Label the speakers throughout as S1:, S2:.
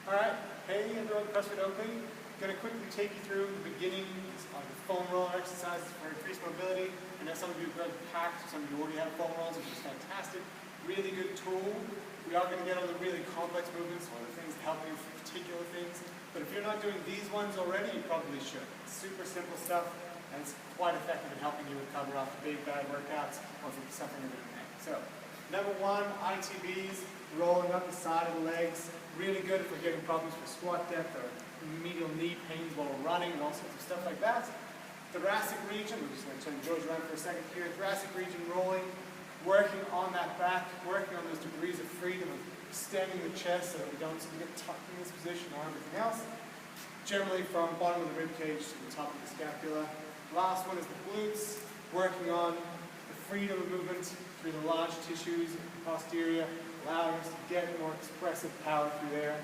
S1: Alright, hey everyone, CrossFit Oakleigh. Going to quickly take you through the beginning of the foam roller exercises for increased mobility. I know some of you have packed, some of you already have foam rolls, which is fantastic. Really good tool. We are going to get on the really complex movements, or the things that help you for particular things. But if you're not doing these ones already, you probably should. It's super simple stuff, and it's quite effective in helping you recover after big bad workouts, or if you're suffering a bit of pain. So, number one, ITBs, rolling up the side of the legs. Really good if we're getting problems with squat depth or medial knee pains while we're running and all sorts of stuff like that. Thoracic region, we're just going to turn George around for a second here. Thoracic region rolling, working on that back, working on those degrees of freedom of extending the chest so that we don't get tucked in this position or everything else. Generally from bottom of the rib cage to the top of the scapula. Last one is the glutes, working on the freedom of movement through the large tissues, posterior, allowing us to get more expressive power through there.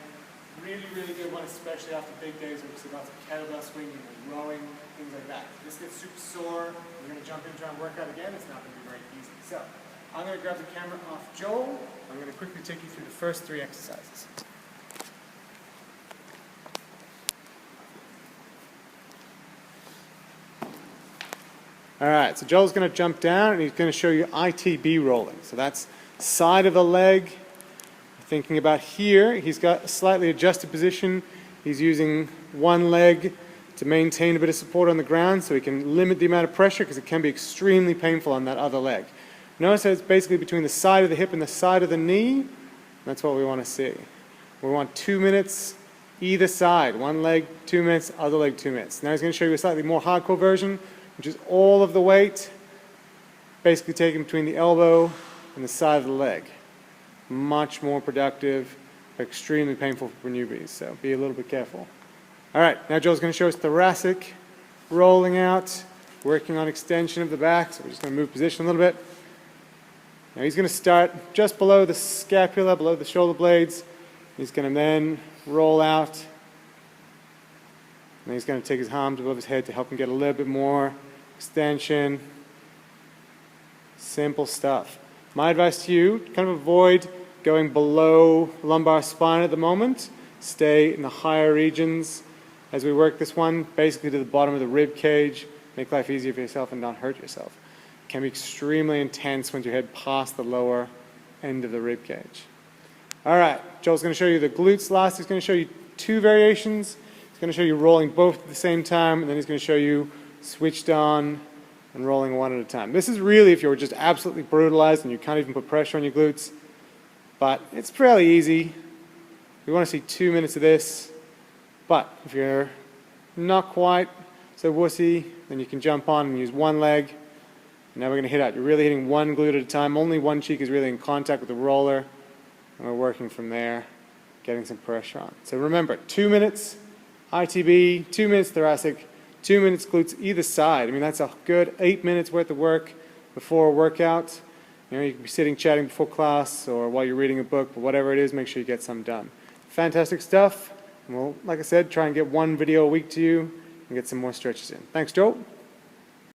S1: Really, really good one, especially after big days where we see lots of kettlebell swinging and rowing, things like that. If this gets super sore, we're going to jump in and try and work out again, it's not going to be very easy. So, I'm going to grab the camera off Joel. I'm going to quickly take you through the first three exercises. Alright, so Joel's going to jump down and he's going to show you ITB rolling. So that's side of the leg. Thinking about here, he's got a slightly adjusted position. He's using one leg to maintain a bit of support on the ground so he can limit the amount of pressure because it can be extremely painful on that other leg. Notice that it's basically between the side of the hip and the side of the knee. That's what we want to see. We want 2 minutes either side. One leg, 2 minutes, other leg, 2 minutes. Now he's going to show you a slightly more hardcore version, which is all of the weight basically taken between the elbow and the side of the leg. Much more productive, extremely painful for newbies, so be a little bit careful. Alright, now Joel's going to show us thoracic, rolling out, working on extension of the back, so we're just going to move position a little bit. Now he's going to start just below the scapula, below the shoulder blades. He's going to then roll out, and he's going to take his arms above his head to help him get a little bit more extension. Simple stuff. My advice to you, kind of avoid going below lumbar spine at the moment. Stay in the higher regions as we work this one, basically to the bottom of the rib cage. Make life easier for yourself and not hurt yourself. It can be extremely intense once you head past the lower end of the rib cage. Alright, Joel's going to show you the glutes last. He's going to show you two variations. He's going to show you rolling both at the same time, and then he's going to show you switched on and rolling one at a time. This is really if you're just absolutely brutalized and you can't even put pressure on your glutes, but it's fairly easy. We want to see 2 minutes of this, but if you're not quite so wussy, then you can jump on and use one leg. Now we're going to hit out. You're really hitting one glute at a time. Only one cheek is really in contact with the roller, and we're working from there, getting some pressure on. So remember, 2 minutes ITB, 2 minutes thoracic, 2 minutes glutes either side. I mean, that's a good 8 minutes worth of work before a workout. You know, you can be sitting chatting before class or while you're reading a book, but whatever it is, make sure you get some done. Fantastic stuff. And we'll, like I said, try and get one video a week to you and get some more stretches in. Thanks, Joe.